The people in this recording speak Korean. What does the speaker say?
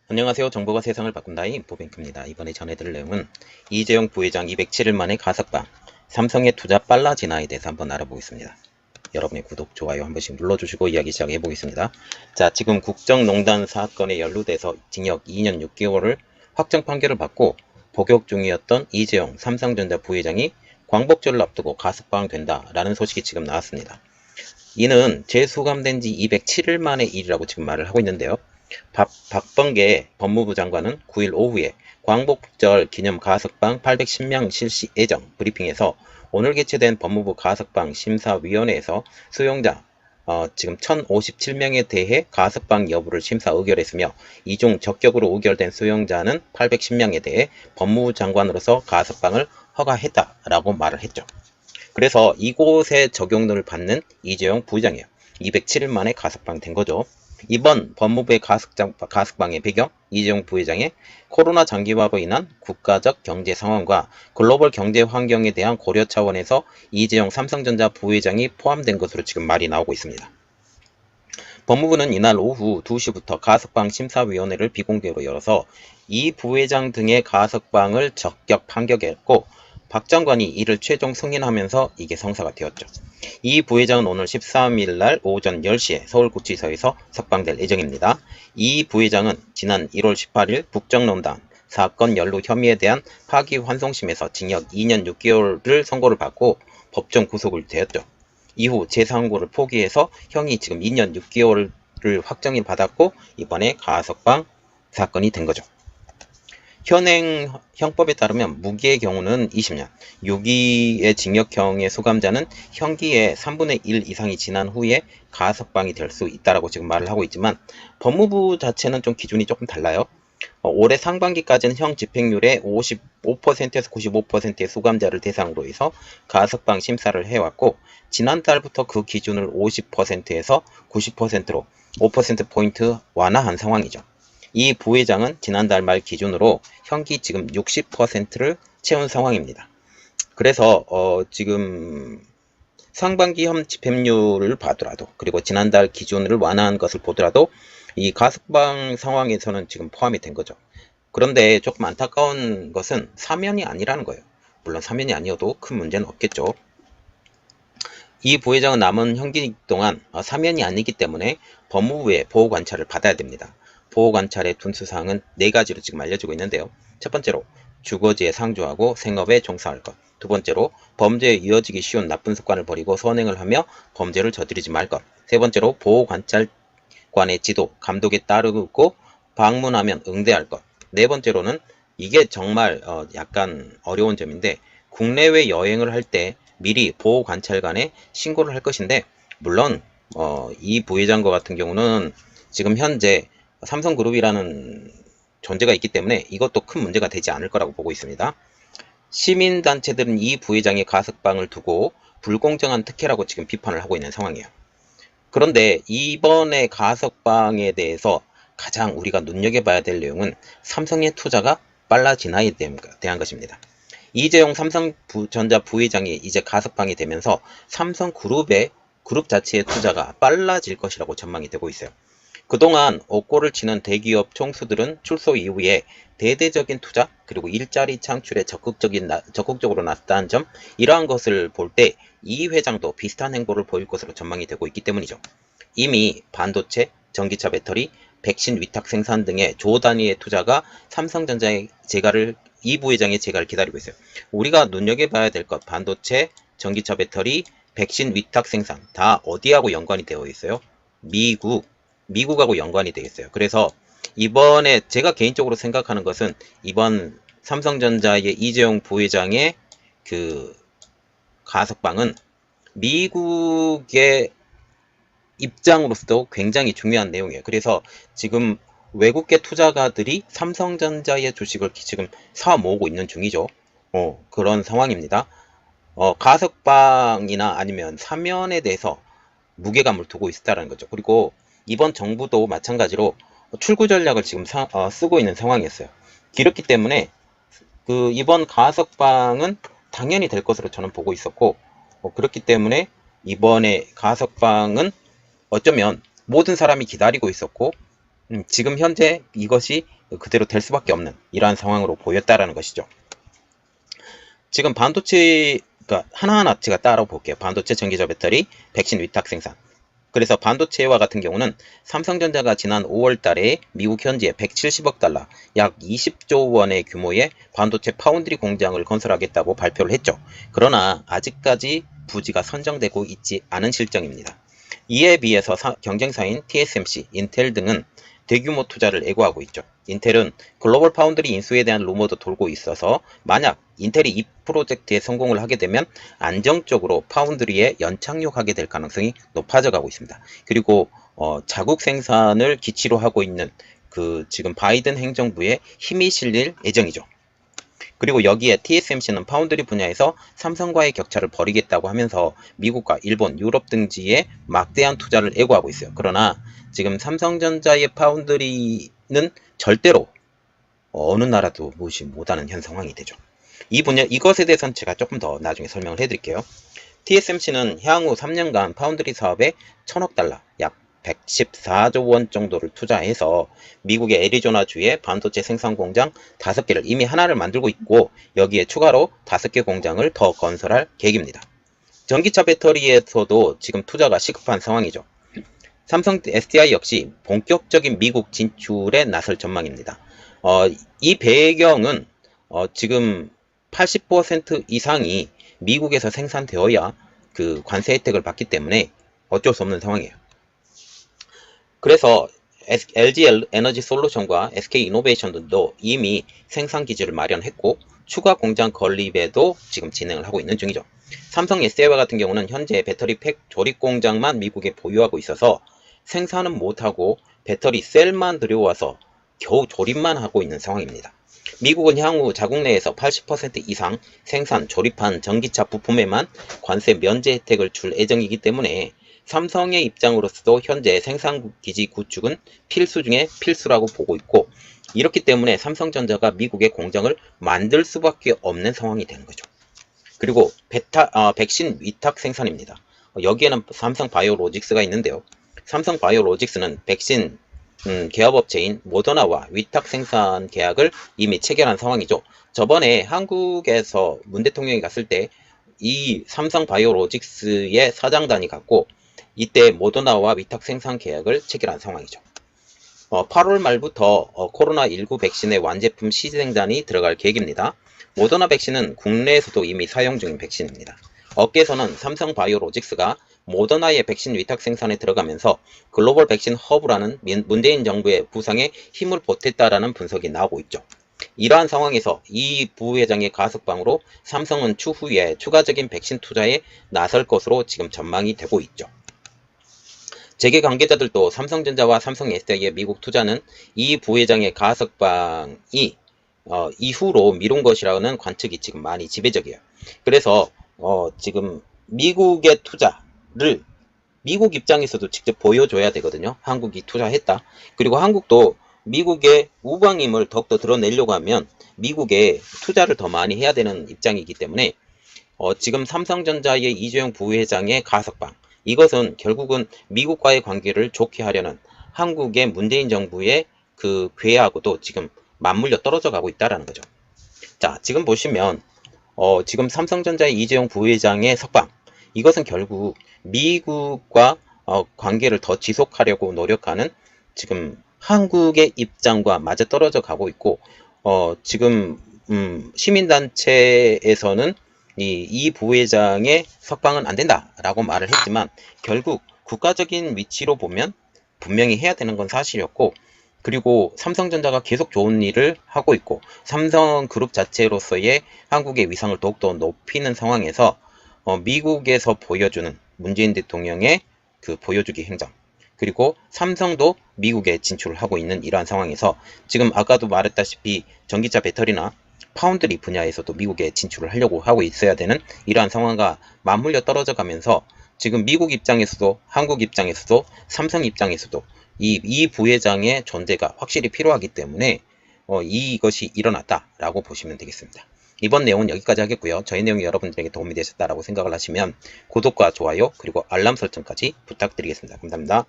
안녕하세요. 정보가 세상을 바꾼다의 인포뱅크입니다. 이번에 전해드릴 내용은 이재용 부회장 207일 만에 가석방, 삼성의 투자 빨라지나에 대해서 한번 알아보겠습니다. 여러분의 구독, 좋아요 한 번씩 눌러주시고 이야기 시작해 보겠습니다. 자, 지금 국정농단 사건에 연루돼서 징역 2년 6개월을 확정 판결을 받고 복역 중이었던 이재용 삼성전자 부회장이 광복절을 앞두고 가석방된다라는 소식이 지금 나왔습니다. 이는 재수감된 지 207일 만의 일이라고 지금 말을 하고 있는데요. 박범계 법무부 장관은 9일 오후에 광복절 기념 가석방 810명 실시 예정 브리핑에서 오늘 개최된 법무부 가석방 심사위원회에서 수용자 지금 1057명에 대해 가석방 여부를 심사 의결했으며 이 중 적격으로 의결된 수용자는 810명에 대해 법무부 장관으로서 가석방을 허가했다라고 말을 했죠. 그래서 이곳에 적용을 받는 이재용 부회장이에요. 207일 만에 가석방 된 거죠. 이번 법무부의 가석방의 배경, 이재용 부회장의 코로나 장기화로 인한 국가적 경제 상황과 글로벌 경제 환경에 대한 고려 차원에서 이재용 삼성전자 부회장이 포함된 것으로 지금 말이 나오고 있습니다. 법무부는 이날 오후 2시부터 가석방 심사위원회를 비공개로 열어서 이 부회장 등의 가석방을 적격 판결했고 박 장관이 이를 최종 승인하면서 이게 성사가 되었죠. 이 부회장은 오늘 13일 날 오전 10시에 서울구치소에서 석방될 예정입니다. 이 부회장은 지난 1월 18일 국정농단 사건 연루 혐의에 대한 파기환송심에서 징역 2년 6개월을 선고를 받고 법정 구속을 되었죠. 이후 재상고를 포기해서 형이 지금 2년 6개월을 확정을 받았고 이번에 가석방 사건이 된 거죠. 현행 형법에 따르면 무기의 경우는 20년, 유기의 징역형의 수감자는 형기의 3분의 1 이상이 지난 후에 가석방이 될 수 있다라고 지금 말을 하고 있지만 법무부 자체는 좀 기준이 조금 달라요. 올해 상반기까지는 형 집행률의 55%에서 95%의 수감자를 대상으로 해서 가석방 심사를 해왔고 지난달부터 그 기준을 50%에서 90%로 5%포인트 완화한 상황이죠. 이 부회장은 지난달 말 기준으로 형기 지금 60%를 채운 상황입니다. 그래서 지금 상반기 형 집행률을 봐더라도 그리고 지난달 기준을 완화한 것을 보더라도 이 가석방 상황에서는 지금 포함이 된 거죠. 그런데 조금 안타까운 것은 사면이 아니라는 거예요. 물론 사면이 아니어도 큰 문제는 없겠죠. 이 부회장은 남은 형기 동안 사면이 아니기 때문에 법무부의 보호관찰을 받아야 됩니다. 보호관찰의 둔수사항은 4가지로 지금 알려지고 있는데요. 첫 번째로 주거지에 상주하고 생업에 종사할 것. 두 번째로 범죄에 이어지기 쉬운 나쁜 습관을 버리고 선행을 하며 범죄를 저지르지 말 것. 세 번째로 보호관찰관의 지도, 감독에 따르고 방문하면 응대할 것. 네 번째로는 이게 정말 약간 어려운 점인데 국내외 여행을 할 때 미리 보호관찰관에 신고를 할 것인데 물론 이 부회장과 같은 경우는 지금 현재 삼성그룹이라는 존재가 있기 때문에 이것도 큰 문제가 되지 않을 거라고 보고 있습니다. 시민단체들은 이 부회장의 가석방을 두고 불공정한 특혜라고 지금 비판을 하고 있는 상황이에요. 그런데 이번에 가석방에 대해서 가장 우리가 눈여겨봐야 될 내용은 삼성의 투자가 빨라지나에 대한 것입니다. 이재용 삼성전자 부회장이 이제 가석방이 되면서 삼성그룹의 그룹 자체의 투자가 빨라질 것이라고 전망이 되고 있어요. 그동안 옥고를 치는 대기업 총수들은 출소 이후에 대대적인 투자 그리고 일자리 창출에 적극적으로 나섰다는 점 이러한 것을 볼 때 이 회장도 비슷한 행보를 보일 것으로 전망이 되고 있기 때문이죠. 이미 반도체, 전기차 배터리, 백신 위탁 생산 등의 조 단위의 투자가 삼성전자의 이 부회장의 재가를 기다리고 있어요. 우리가 눈여겨봐야 될 것 반도체, 전기차 배터리, 백신 위탁 생산 다 어디하고 연관이 되어 있어요? 미국하고 연관이 되겠어요. 그래서 이번에 제가 개인적으로 생각하는 것은 이번 삼성전자의 이재용 부회장의 그 가석방은 미국의 입장으로서도 굉장히 중요한 내용이에요. 그래서 지금 외국계 투자가들이 삼성전자의 주식을 지금 사 모으고 있는 중이죠. 그런 상황입니다. 가석방이나 아니면 사면에 대해서 무게감을 두고 있다는 거죠. 그리고 이번 정부도 마찬가지로 출구 전략을 지금 쓰고 있는 상황이었어요. 그렇기 때문에 이번 가석방은 당연히 될 것으로 저는 보고 있었고 그렇기 때문에 이번에 가석방은 어쩌면 모든 사람이 기다리고 있었고 지금 현재 이것이 그대로 될 수밖에 없는 이러한 상황으로 보였다라는 것이죠. 지금 반도체, 그러니까 하나하나 제가 따라 볼게요. 반도체, 전기저 배터리, 백신 위탁 생산. 그래서 반도체와 같은 경우는 삼성전자가 지난 5월 달에 미국 현지에 170억 달러, 약 20조 원의 규모의 반도체 파운드리 공장을 건설하겠다고 발표를 했죠. 그러나 아직까지 부지가 선정되고 있지 않은 실정입니다. 이에 비해서 경쟁사인 TSMC, 인텔 등은 대규모 투자를 예고하고 있죠. 인텔은 글로벌 파운드리 인수에 대한 루머도 돌고 있어서 만약 인텔이 이 프로젝트에 성공을 하게 되면 안정적으로 파운드리에 연착륙하게 될 가능성이 높아져 가고 있습니다. 그리고 자국 생산을 기치로 하고 있는 지금 바이든 행정부에 힘이 실릴 예정이죠. 그리고 여기에 TSMC는 파운드리 분야에서 삼성과의 격차를 벌이겠다고 하면서 미국과 일본, 유럽 등지에 막대한 투자를 예고하고 있어요. 그러나 지금 삼성전자의 파운드리는 절대로 어느 나라도 무시 못하는 현 상황이 되죠. 이것에 대해서는 제가 조금 더 나중에 설명을 해드릴게요. TSMC는 향후 3년간 파운드리 사업에 1000억 달러, 약 114조 원 정도를 투자해서 미국의 애리조나주에 반도체 생산 공장 5개를 이미 하나를 만들고 있고 여기에 추가로 5개 공장을 더 건설할 계획입니다. 전기차 배터리에서도 지금 투자가 시급한 상황이죠. 삼성 SDI 역시 본격적인 미국 진출에 나설 전망입니다. 이 배경은 지금 80% 이상이 미국에서 생산되어야 그 관세 혜택을 받기 때문에 어쩔 수 없는 상황이에요. 그래서 LG 에너지 솔루션과 SK 이노베이션 등도 이미 생산 기지를 마련했고 추가 공장 건립에도 지금 진행을 하고 있는 중이죠. 삼성 SDI와 같은 경우는 현재 배터리 팩 조립 공장만 미국에 보유하고 있어서 생산은 못하고 배터리 셀만 들여와서 겨우 조립만 하고 있는 상황입니다. 미국은 향후 자국 내에서 80% 이상 생산, 조립한 전기차 부품에만 관세 면제 혜택을 줄 예정이기 때문에 삼성의 입장으로서도 현재 생산기지 구축은 필수 중에 필수라고 보고 있고 이렇기 때문에 삼성전자가 미국의 공장을 만들 수밖에 없는 상황이 되는 거죠. 그리고 백신 위탁 생산입니다. 여기에는 삼성 바이오로직스가 있는데요. 삼성 바이오로직스는 백신 계약업체인 모더나와 위탁 생산 계약을 이미 체결한 상황이죠. 저번에 한국에서 문 대통령이 갔을 때 이 삼성 바이오로직스의 사장단이 갔고 이때 모더나와 위탁 생산 계약을 체결한 상황이죠. 8월 말부터 코로나19 백신의 완제품 시생단이 들어갈 계획입니다. 모더나 백신은 국내에서도 이미 사용 중인 백신입니다. 업계에서는 삼성 바이오로직스가 모더나의 백신 위탁 생산에 들어가면서 글로벌 백신 허브라는 문재인 정부의 부상에 힘을 보탰다라는 분석이 나오고 있죠. 이러한 상황에서 이 부회장의 가석방으로 삼성은 추후에 추가적인 백신 투자에 나설 것으로 지금 전망이 되고 있죠. 재계 관계자들도 삼성전자와 삼성 SDI의 미국 투자는 이 부회장의 가석방이 이후로 미룬 것이라는 관측이 지금 많이 지배적이에요. 그래서 지금 미국의 투자를 미국 입장에서도 직접 보여줘야 되거든요. 한국이 투자했다. 그리고 한국도 미국의 우방임을 더욱더 드러내려고 하면 미국에 투자를 더 많이 해야 되는 입장이기 때문에 지금 삼성전자의 이재용 부회장의 가석방 이것은 결국은 미국과의 관계를 좋게 하려는 한국의 문재인 정부의 그 괴하고도 지금 맞물려 떨어져 가고 있다는 거죠. 자, 지금 보시면 지금 삼성전자의 이재용 부회장의 석방 이것은 결국 미국과 관계를 더 지속하려고 노력하는 지금 한국의 입장과 맞아떨어져 가고 있고 지금 시민단체에서는 이 부회장의 석방은 안 된다라고 말을 했지만 결국 국가적인 위치로 보면 분명히 해야 되는 건 사실이었고 그리고 삼성전자가 계속 좋은 일을 하고 있고 삼성그룹 자체로서의 한국의 위상을 더욱더 높이는 상황에서 미국에서 보여주는 문재인 대통령의 그 보여주기 행정 그리고 삼성도 미국에 진출을 하고 있는 이러한 상황에서 지금 아까도 말했다시피 전기차 배터리나 파운드리 분야에서도 미국에 진출을 하려고 하고 있어야 되는 이러한 상황과 맞물려 떨어져 가면서 지금 미국 입장에서도 한국 입장에서도 삼성 입장에서도 이 부회장의 존재가 확실히 필요하기 때문에 이것이 일어났다라고 보시면 되겠습니다. 이번 내용은 여기까지 하겠고요. 저희 내용이 여러분들에게 도움이 되셨다라고 생각을 하시면 구독과 좋아요 그리고 알람 설정까지 부탁드리겠습니다. 감사합니다.